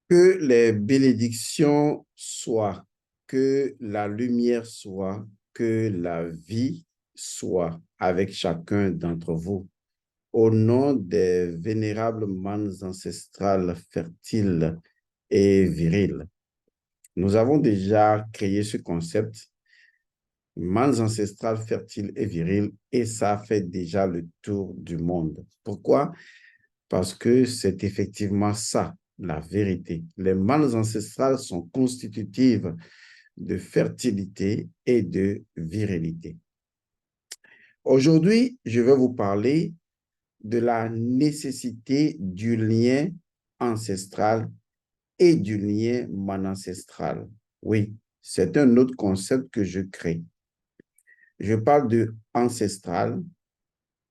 Que les bénédictions soient, que la lumière soit, que la vie soit avec chacun d'entre vous. Au nom des vénérables manes ancestrales fertiles et viriles, nous avons déjà créé ce concept, manes ancestrales fertiles et viriles, et ça fait déjà le tour du monde. Pourquoi? Parce que c'est effectivement ça, la vérité. Les manes ancestrales sont constitutives de fertilité et de virilité. Aujourd'hui, je vais vous parler de la nécessité du lien ancestral et du lien manancestral. Oui, c'est un autre concept que je crée. Je parle de ancestral,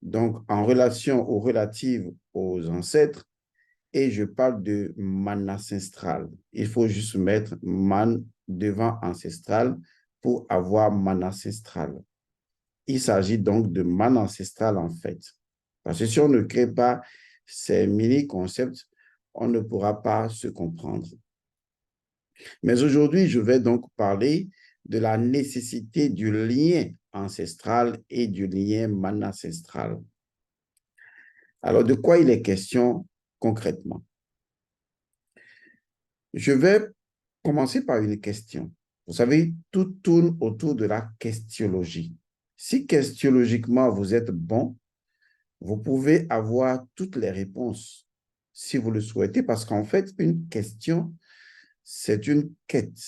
donc en relation ou relative aux ancêtres, et je parle de man ancestral. Il faut juste mettre man devant ancestral pour avoir man ancestral. Il s'agit donc de man ancestral en fait. Parce que si on ne crée pas ces mini-concepts, on ne pourra pas se comprendre. Mais aujourd'hui, je vais donc parler de la nécessité du lien ancestral et du lien man ancestral. Alors, de quoi il est question concrètement? Je vais commencer par une question. Vous savez, tout tourne autour de la questiologie. Si questiologiquement vous êtes bon, vous pouvez avoir toutes les réponses si vous le souhaitez, parce qu'en fait, une question, c'est une quête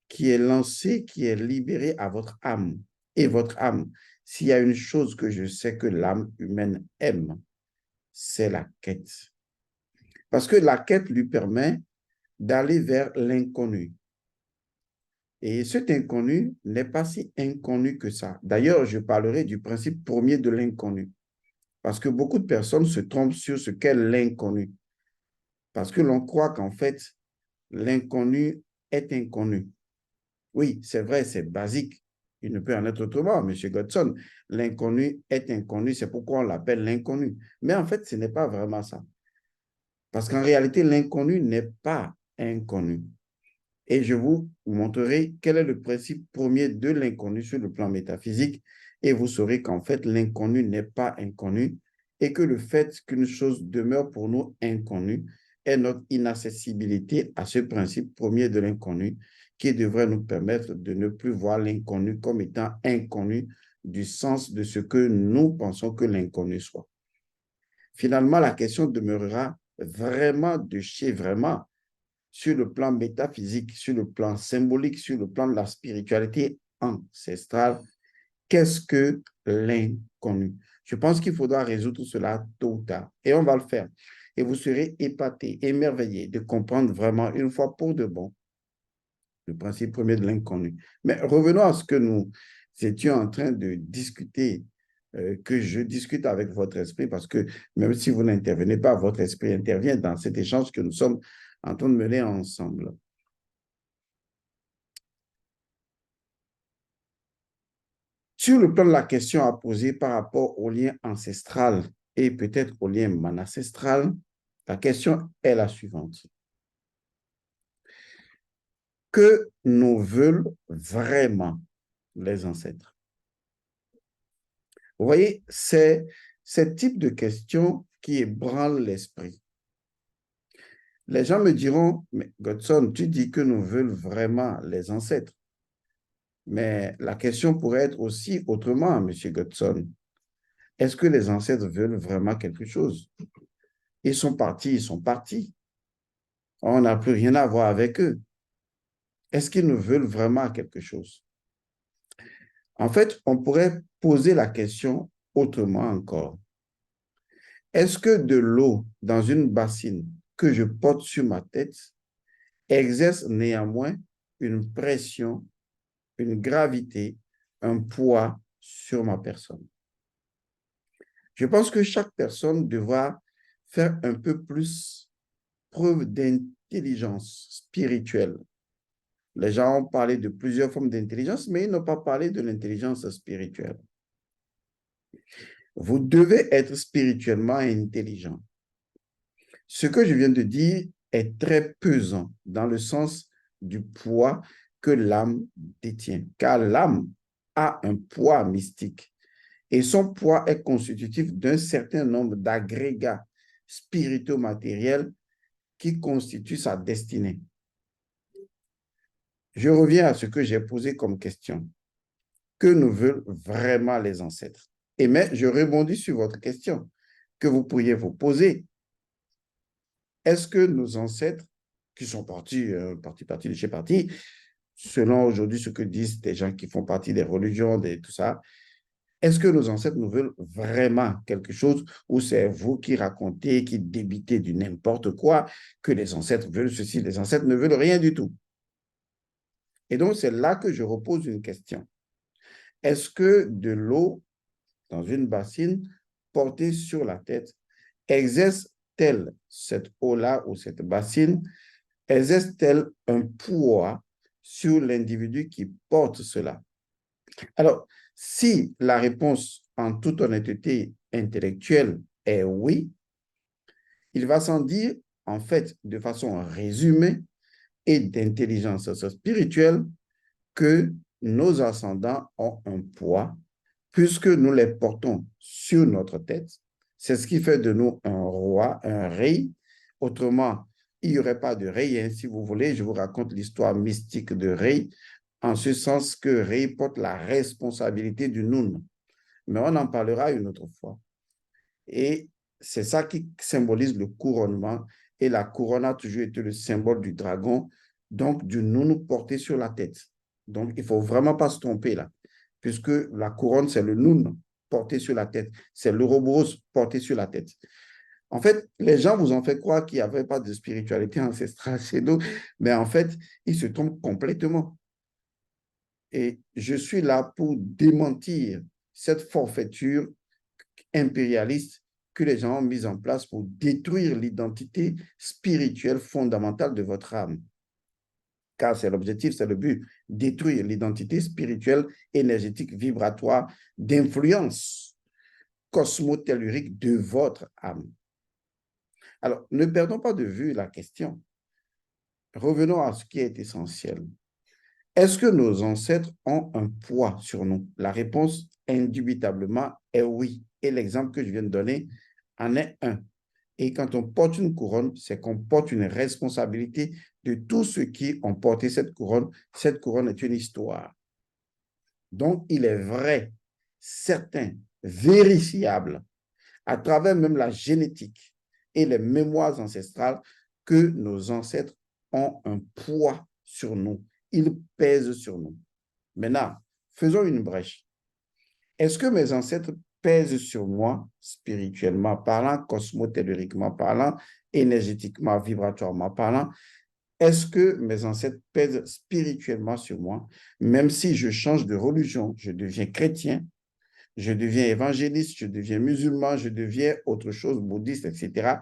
qui est lancée, qui est libérée à votre âme. Et votre âme, s'il y a une chose que je sais que l'âme humaine aime, c'est la quête. Parce que la quête lui permet d'aller vers l'inconnu. Et cet inconnu n'est pas si inconnu que ça. D'ailleurs, je parlerai du principe premier de l'inconnu. Parce que beaucoup de personnes se trompent sur ce qu'est l'inconnu. Parce que l'on croit qu'en fait, l'inconnu est inconnu. Oui, c'est vrai, c'est basique. Il ne peut en être autrement, M. Godson. L'inconnu est inconnu, c'est pourquoi on l'appelle l'inconnu. Mais en fait, ce n'est pas vraiment ça. Parce qu'en réalité, l'inconnu n'est pas inconnu. Et je vous montrerai quel est le principe premier de l'inconnu sur le plan métaphysique. Et vous saurez qu'en fait, l'inconnu n'est pas inconnu et que le fait qu'une chose demeure pour nous inconnue est notre inaccessibilité à ce principe premier de l'inconnu qui devrait nous permettre de ne plus voir l'inconnu comme étant inconnu du sens de ce que nous pensons que l'inconnu soit. Finalement, la question demeurera vraiment de chez vraiment sur le plan métaphysique, sur le plan symbolique, sur le plan de la spiritualité ancestrale. Qu'est-ce que l'inconnu? Je pense qu'il faudra résoudre cela tôt ou tard. Et on va le faire. Et vous serez épatés, émerveillés de comprendre vraiment une fois pour de bon le principe premier de l'inconnu. Mais revenons à ce que nous étions en train de discuter, que je discute avec votre esprit, parce que même si vous n'intervenez pas, votre esprit intervient dans cet échange que nous sommes en train de mener ensemble. Sur le plan de la question à poser par rapport au lien ancestral et peut-être au lien manancestral, la question est la suivante. Que nous veulent vraiment les ancêtres? Vous voyez, c'est ce type de question qui ébranle l'esprit. Les gens me diront, mais Godson, tu dis que nous veulent vraiment les ancêtres. Mais la question pourrait être aussi autrement, M. Godson. Est-ce que les ancêtres veulent vraiment quelque chose? Ils sont partis, ils sont partis. On n'a plus rien à voir avec eux. Est-ce qu'ils nous veulent vraiment quelque chose? En fait, on pourrait poser la question autrement encore. Est-ce que de l'eau dans une bassine que je porte sur ma tête exerce néanmoins une pression, une gravité, un poids sur ma personne? Je pense que chaque personne devra faire un peu plus preuve d'intelligence spirituelle. Les gens ont parlé de plusieurs formes d'intelligence, mais ils n'ont pas parlé de l'intelligence spirituelle. Vous devez être spirituellement intelligent. Ce que je viens de dire est très pesant dans le sens du poids que l'âme détient, car l'âme a un poids mystique et son poids est constitutif d'un certain nombre d'agrégats spirituo-matériels qui constituent sa destinée. Je reviens à ce que j'ai posé comme question. Que nous veulent vraiment les ancêtres? Et mais je rebondis sur votre question que vous pourriez vous poser. Est-ce que nos ancêtres, qui sont partis de chez partis, selon aujourd'hui ce que disent des gens qui font partie des religions, tout ça, est-ce que nos ancêtres nous veulent vraiment quelque chose ou c'est vous qui racontez, qui débitez du n'importe quoi, que les ancêtres veulent ceci, les ancêtres ne veulent rien du tout? Et donc, c'est là que je repose une question. Est-ce que de l'eau dans une bassine portée sur la tête exerce-t-elle, cette eau-là ou cette bassine, exerce-t-elle un poids sur l'individu qui porte cela? Alors, si la réponse en toute honnêteté intellectuelle est oui, il va sans dire, en fait, de façon résumée et d'intelligence spirituelle, que nos ascendants ont un poids puisque nous les portons sur notre tête. C'est ce qui fait de nous un roi, un rei. Autrement, il n'y aurait pas de rei. Hein. Si vous voulez, je vous raconte l'histoire mystique de rei, en ce sens que rei porte la responsabilité du Noun. Mais on en parlera une autre fois. Et c'est ça qui symbolise le couronnement. Et la couronne a toujours été le symbole du dragon, donc du Noun porté sur la tête. Donc, il ne faut vraiment pas se tromper là, puisque la couronne, c'est le Noun porté sur la tête. C'est l'Ouroboros porté sur la tête. En fait, les gens vous ont fait croire qu'il n'y avait pas de spiritualité ancestrale chez nous, mais en fait, ils se trompent complètement. Et je suis là pour démentir cette forfaiture impérialiste que les gens ont mise en place pour détruire l'identité spirituelle fondamentale de votre âme. Car c'est l'objectif, c'est le but, détruire l'identité spirituelle, énergétique, vibratoire, d'influence cosmotellurique de votre âme. Alors, ne perdons pas de vue la question. Revenons à ce qui est essentiel. Est-ce que nos ancêtres ont un poids sur nous? La réponse, indubitablement, est oui. Et l'exemple que je viens de donner en est un. Et quand on porte une couronne, c'est qu'on porte une responsabilité de tous ceux qui ont porté cette couronne. Cette couronne est une histoire. Donc, il est vrai, certain, vérifiable, à travers même la génétique et les mémoires ancestrales, que nos ancêtres ont un poids sur nous. Ils pèsent sur nous. Maintenant, faisons une brèche. Est-ce que mes ancêtres pèsent sur moi, spirituellement parlant, cosmotelluriquement parlant, énergétiquement, vibratoirement parlant? Est-ce que mes ancêtres pèsent spirituellement sur moi, même si je change de religion, je deviens chrétien, je deviens évangéliste, je deviens musulman, je deviens autre chose, bouddhiste, etc.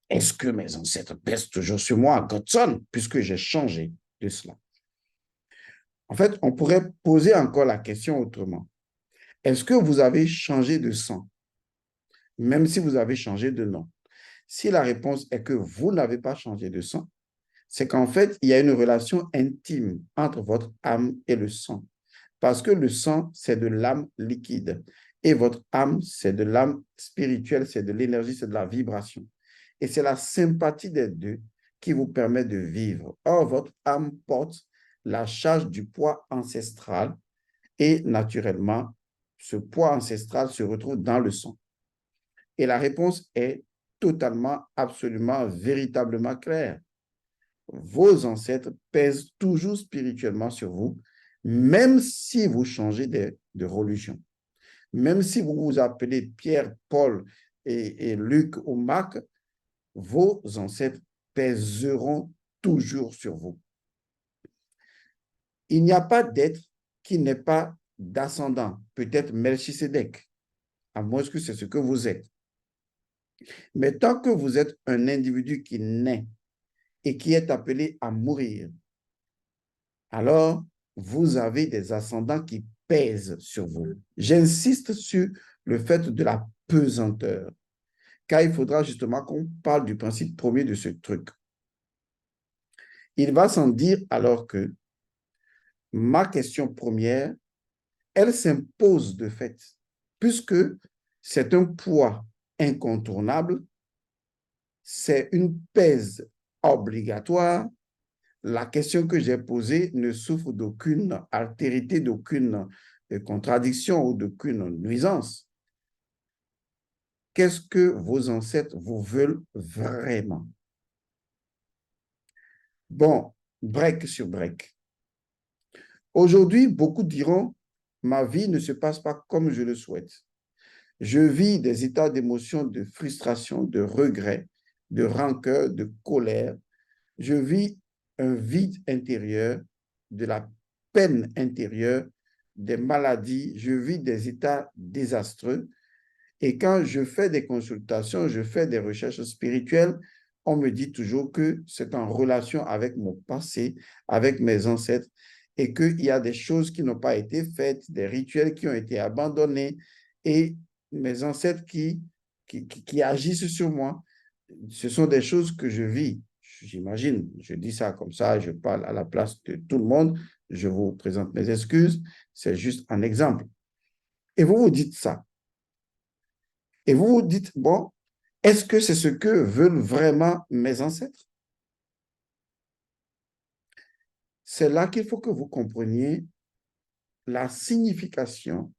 Est-ce que mes ancêtres pèsent toujours sur moi, Godson, puisque j'ai changé de cela? En fait, on pourrait poser encore la question autrement. Est-ce que vous avez changé de sang, même si vous avez changé de nom? Si la réponse est que vous n'avez pas changé de sang, c'est qu'en fait, il y a une relation intime entre votre âme et le sang. Parce que le sang, c'est de l'âme liquide. Et votre âme, c'est de l'âme spirituelle, c'est de l'énergie, c'est de la vibration. Et c'est la sympathie des deux qui vous permet de vivre. Or, votre âme porte la charge du poids ancestral et naturellement, ce poids ancestral se retrouve dans le sang. Et la réponse est totalement, absolument, véritablement claire. Vos ancêtres pèsent toujours spirituellement sur vous, même si vous changez de religion. Même si vous vous appelez Pierre, Paul et Luc ou Marc, vos ancêtres pèseront toujours sur vous. Il n'y a pas d'être qui n'ait pas d'ascendant, peut-être Melchisédek, à moins que c'est ce que vous êtes. Mais tant que vous êtes un individu qui naît et qui est appelé à mourir, alors vous avez des ascendants qui pèsent sur vous. J'insiste sur le fait de la pesanteur, car il faudra justement qu'on parle du principe premier de ce truc. Il va sans dire alors que ma question première, elle s'impose de fait, puisque c'est un poids incontournable, c'est une pèse obligatoire. La question que j'ai posée ne souffre d'aucune altérité, d'aucune contradiction ou d'aucune nuisance. Qu'est-ce que vos ancêtres vous veulent vraiment? Bon, break sur break. Aujourd'hui, beaucoup diront, ma vie ne se passe pas comme je le souhaite. Je vis des états d'émotion, de frustration, de regret, de rancœur, de colère. Je vis un vide intérieur, de la peine intérieure, des maladies. Je vis des états désastreux. Et quand je fais des consultations, je fais des recherches spirituelles, on me dit toujours que c'est en relation avec mon passé, avec mes ancêtres, et qu'il y a des choses qui n'ont pas été faites, des rituels qui ont été abandonnés, et mes ancêtres qui agissent sur moi. Ce sont des choses que je vis. J'imagine, je dis ça comme ça, je parle à la place de tout le monde, je vous présente mes excuses, c'est juste un exemple. Et vous vous dites ça. Et vous vous dites, bon, est-ce que c'est ce que veulent vraiment mes ancêtres? C'est là qu'il faut que vous compreniez la signification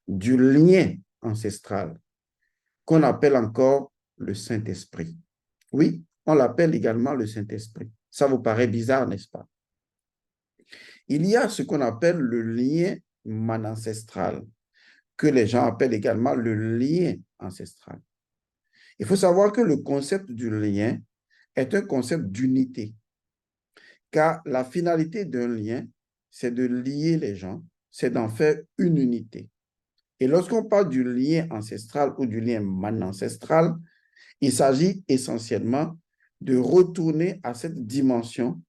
du lien ancestral qu'on appelle encore le Saint-Esprit. Oui, on l'appelle également le Saint-Esprit. Ça vous paraît bizarre, n'est-ce pas? Il y a ce qu'on appelle le lien ancestral, que les gens appellent également le lien ancestral. Il faut savoir que le concept du lien est un concept d'unité. Car la finalité d'un lien, c'est de lier les gens, c'est d'en faire une unité. Et lorsqu'on parle du lien ancestral ou du lien ancestral, il s'agit essentiellement de retourner à cette dimension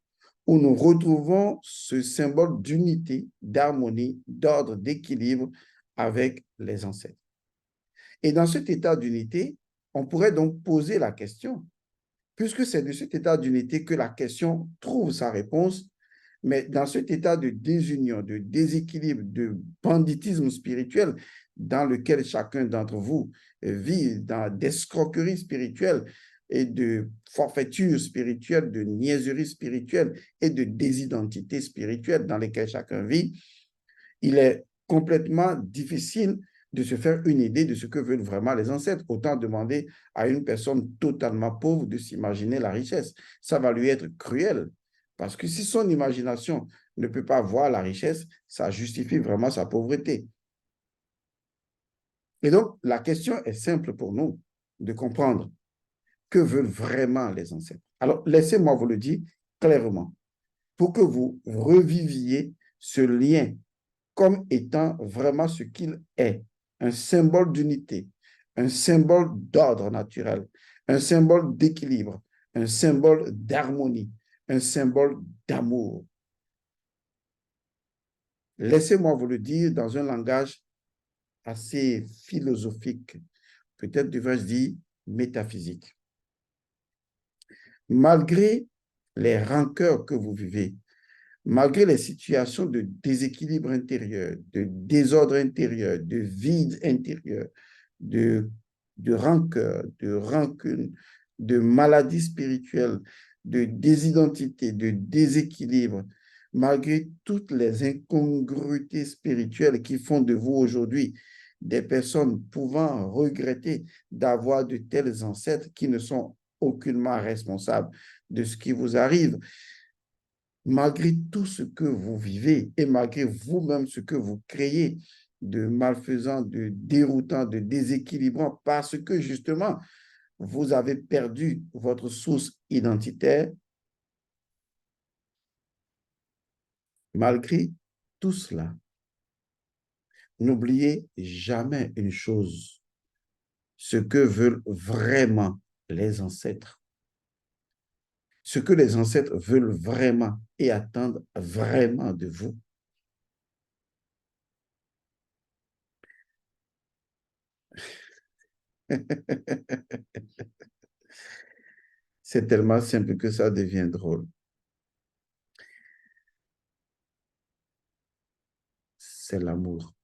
où nous retrouvons ce symbole d'unité, d'harmonie, d'ordre, d'équilibre avec les ancêtres. Et dans cet état d'unité, on pourrait donc poser la question, puisque c'est de cet état d'unité que la question trouve sa réponse, mais dans cet état de désunion, de déséquilibre, de banditisme spirituel dans lequel chacun d'entre vous vit, dans d'escroquerie spirituelle et de forfaiture spirituelle, de niaiserie spirituelle et de désidentité spirituelle dans lesquelles chacun vit, il est complètement difficile de se faire une idée de ce que veulent vraiment les ancêtres. Autant demander à une personne totalement pauvre de s'imaginer la richesse. Ça va lui être cruel. Parce que si son imagination ne peut pas voir la richesse, ça justifie vraiment sa pauvreté. Et donc, la question est simple pour nous de comprendre que veulent vraiment les ancêtres. Alors, laissez-moi vous le dire clairement, pour que vous reviviez ce lien comme étant vraiment ce qu'il est, un symbole d'unité, un symbole d'ordre naturel, un symbole d'équilibre, un symbole d'harmonie, un symbole d'amour. Laissez-moi vous le dire dans un langage assez philosophique, peut-être devrais-je dire métaphysique. Malgré les rancœurs que vous vivez, malgré les situations de déséquilibre intérieur, de désordre intérieur, de vide intérieur, de, de rancœur, de rancune, de maladie spirituelle, de désidentité, de déséquilibre, malgré toutes les incongruités spirituelles qui font de vous aujourd'hui des personnes pouvant regretter d'avoir de tels ancêtres qui ne sont aucunement responsables de ce qui vous arrive, malgré tout ce que vous vivez et malgré vous-même ce que vous créez de malfaisant, de déroutant, de déséquilibrant, parce que justement, vous avez perdu votre source identitaire, malgré tout cela, n'oubliez jamais une chose, ce que veulent vraiment les ancêtres. Ce que les ancêtres veulent vraiment et attendent vraiment de vous. C'est tellement simple que ça devient drôle. c'est l'amour.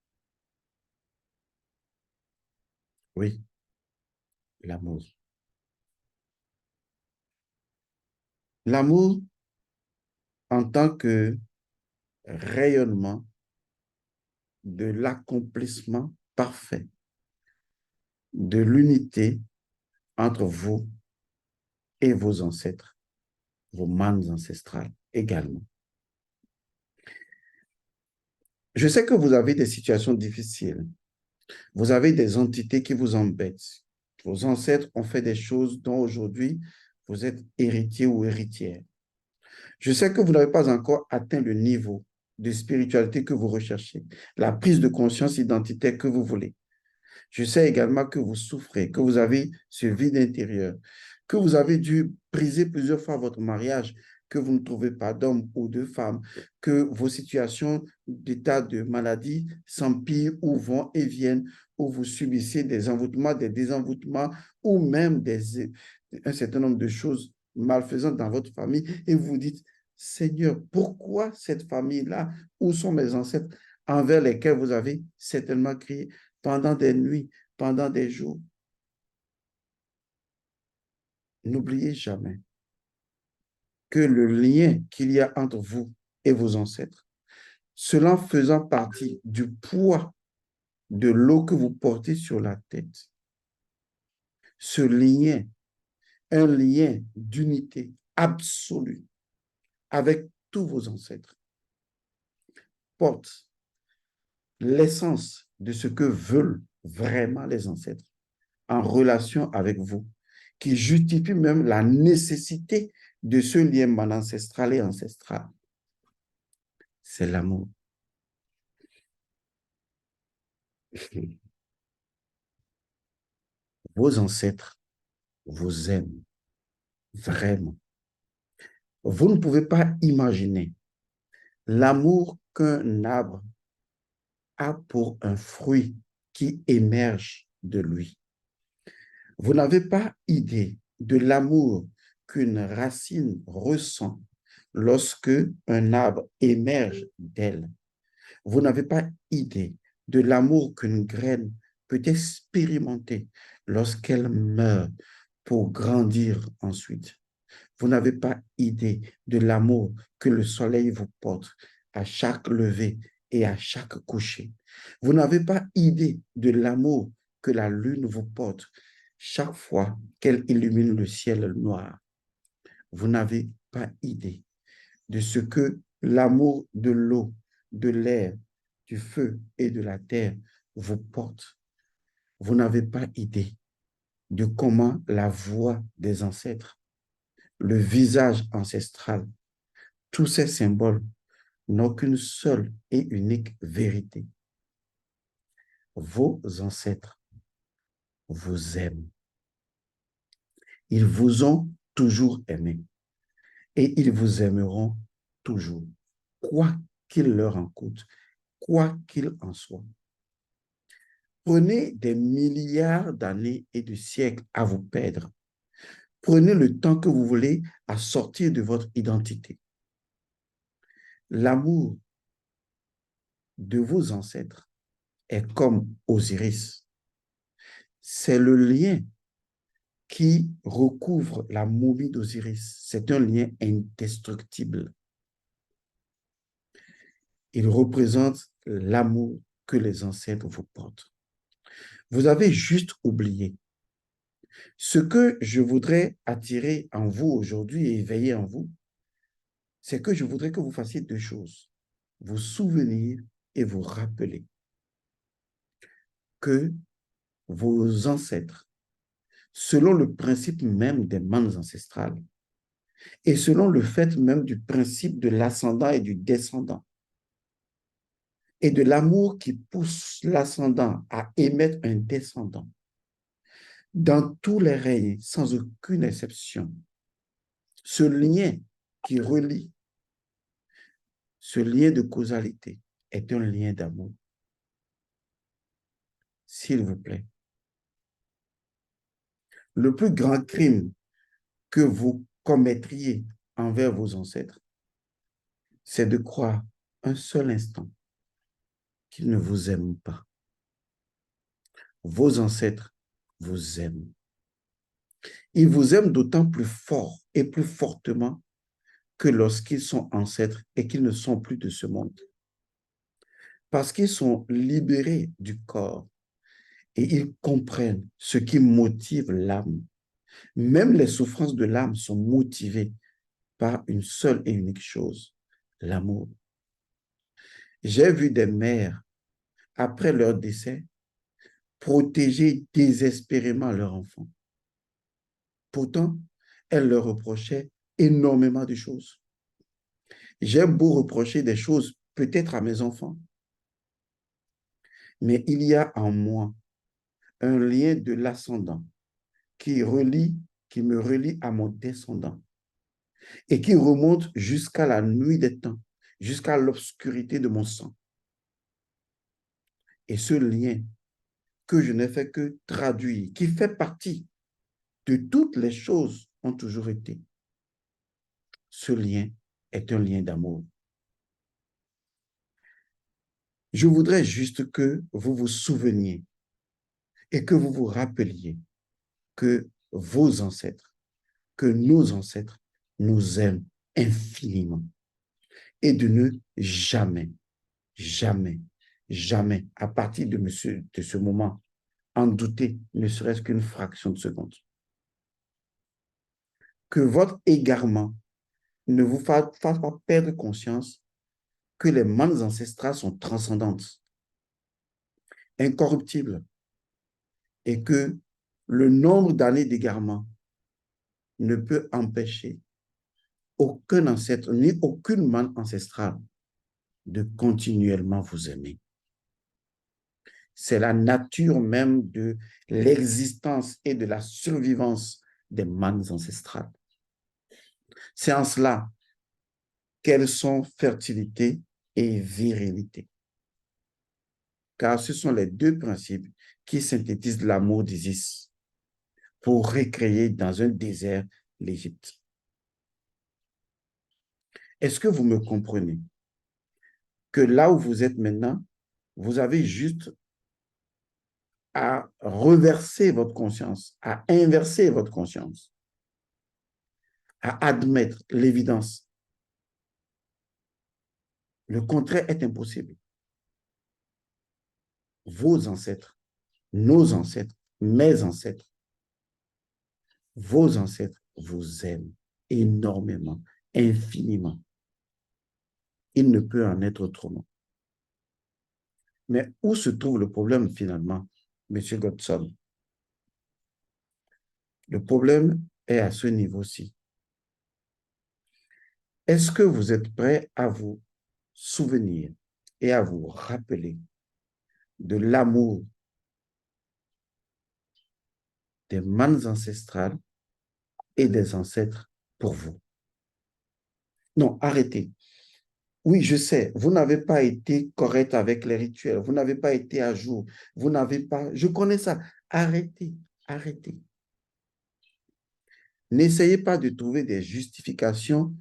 Oui, l'amour. L'amour en tant que rayonnement de l'accomplissement parfait de l'unité entre vous et vos ancêtres, vos mânes ancestrales également. Je sais que vous avez des situations difficiles. Vous avez des entités qui vous embêtent. Vos ancêtres ont fait des choses dont aujourd'hui vous êtes héritier ou héritière. Je sais que vous n'avez pas encore atteint le niveau de spiritualité que vous recherchez, la prise de conscience identitaire que vous voulez. Je sais également que vous souffrez, que vous avez ce vide intérieur, que vous avez dû briser plusieurs fois votre mariage, que vous ne trouvez pas d'homme ou de femme, que vos situations d'état de maladie s'empirent ou vont et viennent, où vous subissez des envoûtements, des désenvoûtements ou même un certain nombre de choses malfaisantes dans votre famille et vous vous dites, Seigneur, pourquoi cette famille-là, où sont mes ancêtres envers lesquels vous avez certainement crié pendant des nuits, pendant des jours? N'oubliez jamais que le lien qu'il y a entre vous et vos ancêtres, cela faisant partie du poids de l'eau que vous portez sur la tête, ce lien, un lien d'unité absolue avec tous vos ancêtres, porte l'essence de ce que veulent vraiment les ancêtres en relation avec vous, qui justifie même la nécessité de ce lien ancestral et ancestral. C'est l'amour. Vos ancêtres vous aiment vraiment. Vous ne pouvez pas imaginer l'amour qu'un arbre a pour un fruit qui émerge de lui. Vous n'avez pas idée de l'amour qu'une racine ressent lorsque un arbre émerge d'elle. Vous n'avez pas idée de l'amour qu'une graine peut expérimenter lorsqu'elle meurt pour grandir ensuite. Vous n'avez pas idée de l'amour que le soleil vous porte à chaque lever et à chaque coucher. Vous n'avez pas idée de l'amour que la lune vous porte chaque fois qu'elle illumine le ciel noir. Vous n'avez pas idée de ce que l'amour de l'eau, de l'air, du feu et de la terre vous porte. Vous n'avez pas idée de comment la voix des ancêtres, le visage ancestral, tous ces symboles n'ont qu'une seule et unique vérité. Vos ancêtres vous aiment. Ils vous ont toujours aimé et ils vous aimeront toujours, quoi qu'il leur en coûte, quoi qu'il en soit. Prenez des milliards d'années et de siècles à vous perdre. Prenez le temps que vous voulez à sortir de votre identité. L'amour de vos ancêtres est comme Osiris. C'est le lien qui recouvre la momie d'Osiris. C'est un lien indestructible. Il représente l'amour que les ancêtres vous portent. Vous avez juste oublié. Ce que je voudrais attirer en vous aujourd'hui et éveiller en vous, c'est que je voudrais que vous fassiez deux choses. Vous souvenir et vous rappeler que vos ancêtres, selon le principe même des mannes ancestrales et selon le fait même du principe de l'ascendant et du descendant, et de l'amour qui pousse l'ascendant à émettre un descendant, dans tous les règnes, sans aucune exception, ce lien qui relie, ce lien de causalité est un lien d'amour. S'il vous plaît, le plus grand crime que vous commettriez envers vos ancêtres, c'est de croire un seul instant qu'ils ne vous aiment pas. Vos ancêtres vous aiment. Ils vous aiment d'autant plus fort et plus fortement que lorsqu'ils sont ancêtres et qu'ils ne sont plus de ce monde. Parce qu'ils sont libérés du corps et ils comprennent ce qui motive l'âme. Même les souffrances de l'âme sont motivées par une seule et unique chose, l'amour. J'ai vu des mères, après leur décès, protéger désespérément leur enfant. Pourtant, elles leur reprochaient énormément de choses. J'ai beau reprocher des choses peut-être à mes enfants, mais il y a en moi un lien de l'ascendant qui me relie à mon descendant et qui remonte jusqu'à la nuit des temps, jusqu'à l'obscurité de mon sang. Et ce lien que je n'ai fait que traduire, qui fait partie de toutes les choses ont toujours été. Ce lien est un lien d'amour. Je voudrais juste que vous vous souveniez et que vous vous rappeliez que vos ancêtres, que nos ancêtres nous aiment infiniment et de ne jamais, jamais, jamais, à partir de ce moment, en douter ne serait-ce qu'une fraction de seconde. Que votre égarement ne vous fasse pas perdre conscience que les mannes ancestrales sont transcendantes, incorruptibles, et que le nombre d'années d'égarement ne peut empêcher aucun ancêtre ni aucune manne ancestrale de continuellement vous aimer. C'est la nature même de l'existence et de la survivance des mannes ancestrales. C'est en cela qu'elles sont fertilité et virilité. Car ce sont les deux principes qui synthétisent l'amour d'Isis pour recréer dans un désert l'Égypte. Est-ce que vous me comprenez? Que là où vous êtes maintenant, vous avez juste à reverser votre conscience, à inverser votre conscience, à admettre l'évidence. Le contraire est impossible. Vos ancêtres, nos ancêtres, mes ancêtres, vos ancêtres vous aiment énormément, infiniment. Il ne peut en être autrement. Mais où se trouve le problème finalement, M. Godson? Le problème est à ce niveau-ci. Est-ce que vous êtes prêt à vous souvenir et à vous rappeler de l'amour des mannes ancestrales et des ancêtres pour vous? Non, arrêtez. Oui, je sais, vous n'avez pas été correct avec les rituels, vous n'avez pas été à jour, vous n'avez pas... Je connais ça. Arrêtez, arrêtez. N'essayez pas de trouver des justifications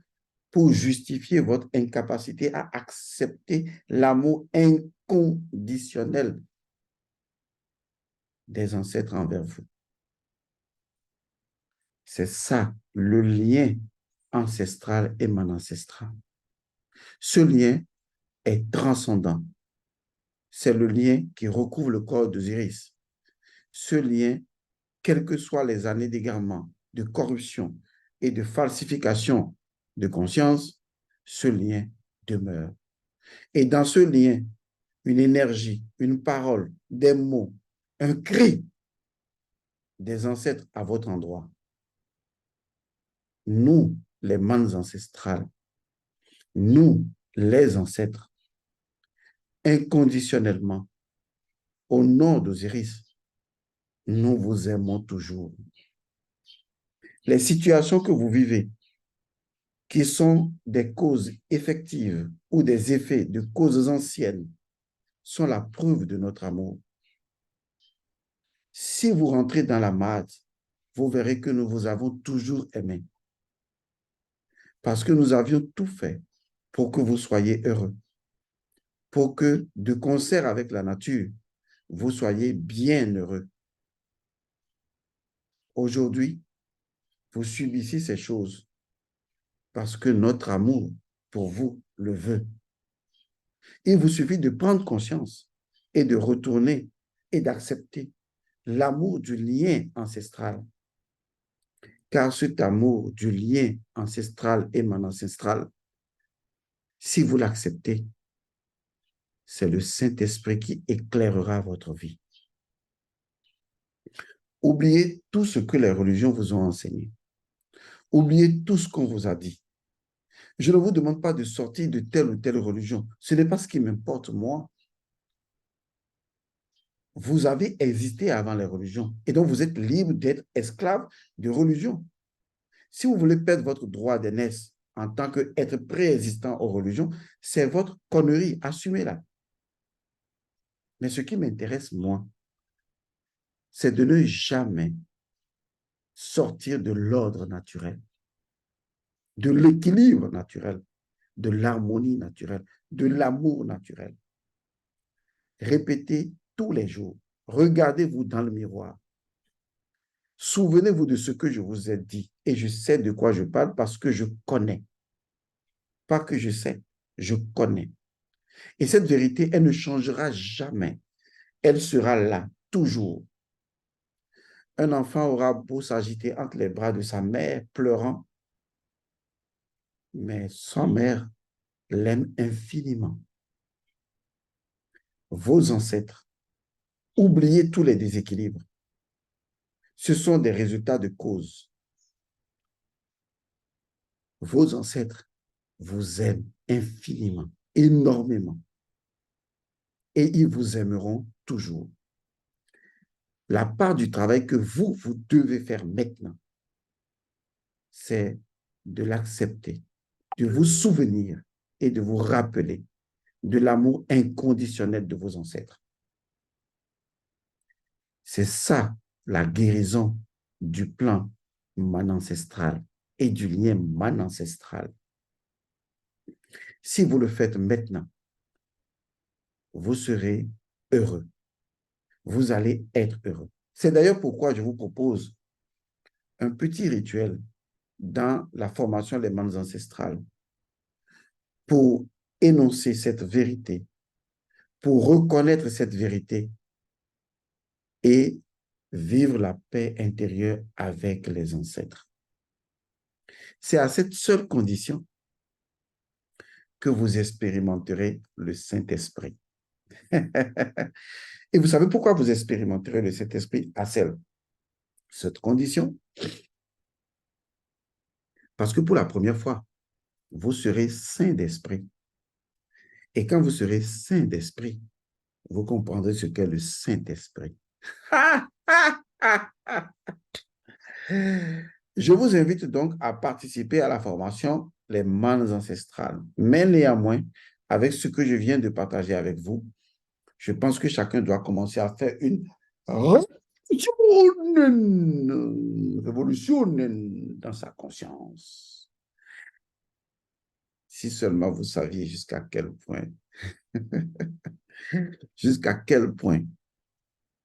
pour justifier votre incapacité à accepter l'amour inconditionnel des ancêtres envers vous. C'est ça, le lien ancestral et mon ancestral. Ce lien est transcendant. C'est le lien qui recouvre le corps d'Osiris. Ce lien, quelles que soient les années d'égarement, de corruption et de falsification de conscience, ce lien demeure. Et dans ce lien, une énergie, une parole, des mots, un cri des ancêtres à votre endroit. Nous, les mannes ancestrales, nous, les ancêtres, inconditionnellement, au nom d'Osiris, nous vous aimons toujours. Les situations que vous vivez, qui sont des causes effectives ou des effets de causes anciennes, sont la preuve de notre amour. Si vous rentrez dans la marde, vous verrez que nous vous avons toujours aimé. Parce que nous avions tout fait pour que vous soyez heureux. pour que, de concert avec la nature, vous soyez bien heureux. Aujourd'hui, vous subissez ces choses parce que notre amour pour vous le veut. Il vous suffit de prendre conscience et de retourner et d'accepter l'amour du lien ancestral. Car cet amour du lien ancestral et non ancestral, si vous l'acceptez, c'est le Saint-Esprit qui éclairera votre vie. Oubliez tout ce que les religions vous ont enseigné. Oubliez tout ce qu'on vous a dit. Je ne vous demande pas de sortir de telle ou telle religion. Ce n'est pas ce qui m'importe, moi. Vous avez existé avant les religions et donc vous êtes libre d'être esclave de religion. Si vous voulez perdre votre droit d'aînesse en tant qu'être préexistant aux religions, c'est votre connerie, assumez-la. Mais ce qui m'intéresse, moi, c'est de ne jamais sortir de l'ordre naturel, de l'équilibre naturel, de l'harmonie naturelle, de l'amour naturel. Répétez tous les jours. Regardez-vous dans le miroir. Souvenez-vous de ce que je vous ai dit et je sais de quoi je parle parce que je connais. Pas que je sais, je connais. Et cette vérité, elle ne changera jamais. Elle sera là, toujours. Un enfant aura beau s'agiter entre les bras de sa mère, pleurant, mais sa mère l'aime infiniment. Vos ancêtres, oubliez tous les déséquilibres. Ce sont des résultats de cause. Vos ancêtres vous aiment infiniment, énormément. Et ils vous aimeront toujours. La part du travail que vous devez faire maintenant, c'est de l'accepter, de vous souvenir et de vous rappeler de l'amour inconditionnel de vos ancêtres. C'est ça, la guérison du plan man ancestral et du lien man ancestral. Si vous le faites maintenant, vous serez heureux. Vous allez être heureux. C'est d'ailleurs pourquoi je vous propose un petit rituel dans la formation des mans ancestrales pour énoncer cette vérité, pour reconnaître cette vérité et vivre la paix intérieure avec les ancêtres. C'est à cette seule condition que vous expérimenterez le Saint-Esprit. Et vous savez pourquoi vous expérimenterez le Saint-Esprit à cette condition? Parce que pour la première fois, vous serez saint d'esprit. Et quand vous serez saint d'esprit, vous comprendrez ce qu'est le Saint-Esprit. Je vous invite donc à participer à la formation Les Manes ancestrales. Mais néanmoins, avec ce que je viens de partager avec vous, je pense que chacun doit commencer à faire une révolution dans sa conscience. Si seulement vous saviez jusqu'à quel point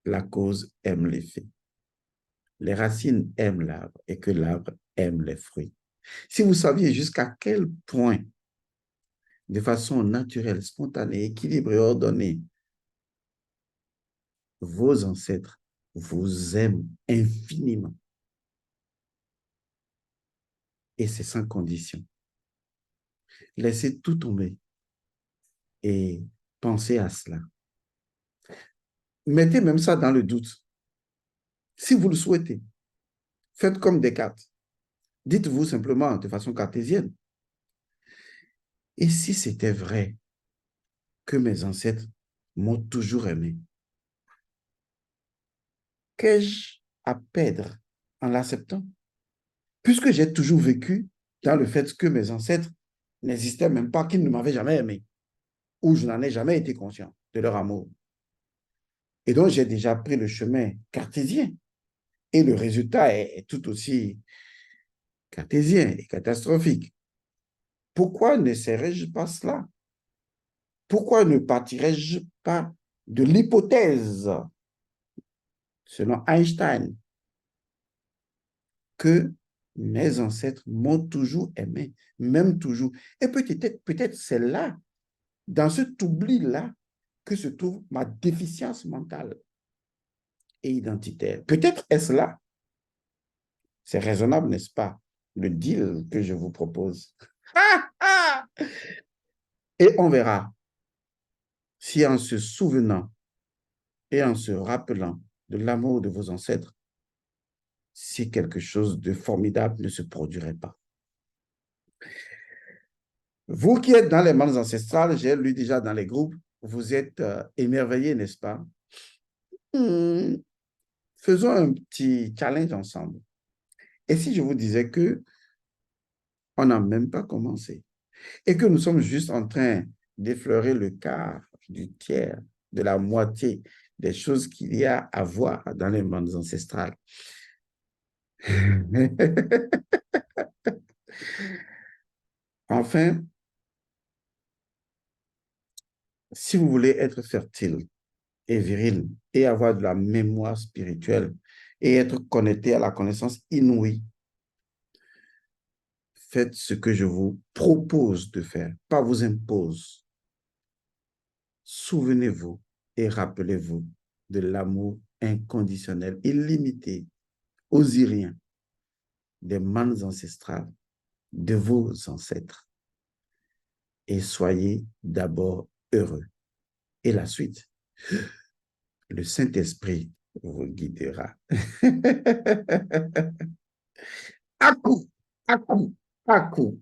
la cause aime l'effet. Les racines aiment l'arbre et que l'arbre aime les fruits. Si vous saviez jusqu'à quel point, de façon naturelle, spontanée, équilibrée, ordonnée, vos ancêtres vous aiment infiniment. Et c'est sans condition. Laissez tout tomber et pensez à cela. Mettez même ça dans le doute. Si vous le souhaitez, faites comme Descartes. Dites-vous simplement de façon cartésienne. Et si c'était vrai que mes ancêtres m'ont toujours aimé, qu'ai-je à perdre en l'acceptant? Puisque j'ai toujours vécu dans le fait que mes ancêtres n'existaient même pas, qu'ils ne m'avaient jamais aimé, ou je n'en ai jamais été conscient de leur amour. Et donc, j'ai déjà pris le chemin cartésien. Et le résultat est tout aussi cartésien et catastrophique. Pourquoi n'essaierais-je pas cela? Pourquoi ne partirais-je pas de l'hypothèse, selon Einstein, que mes ancêtres m'ont toujours aimé, même toujours. Et peut-être c'est là, dans cet oubli-là, que se trouve ma déficience mentale et identitaire. Peut-être est-ce là. C'est raisonnable, n'est-ce pas, le deal que je vous propose. Et on verra si en se souvenant et en se rappelant de l'amour de vos ancêtres, si quelque chose de formidable ne se produirait pas. Vous qui êtes dans les mondes ancestrales, j'ai lu déjà dans les groupes, vous êtes émerveillés, n'est-ce pas? Faisons un petit challenge ensemble. Et si je vous disais que on n'a même pas commencé et que nous sommes juste en train d'effleurer le quart, du tiers, de la moitié des choses qu'il y a à voir dans les mondes ancestrales. Enfin, si vous voulez être fertile et viril et avoir de la mémoire spirituelle et être connecté à la connaissance inouïe, faites ce que je vous propose de faire, pas vous impose. Souvenez-vous et rappelez-vous de l'amour inconditionnel, illimité, osirien, des manes ancestrales, de vos ancêtres. Et soyez d'abord heureux. Et la suite, le Saint-Esprit vous guidera. À coup, à coup, à coup.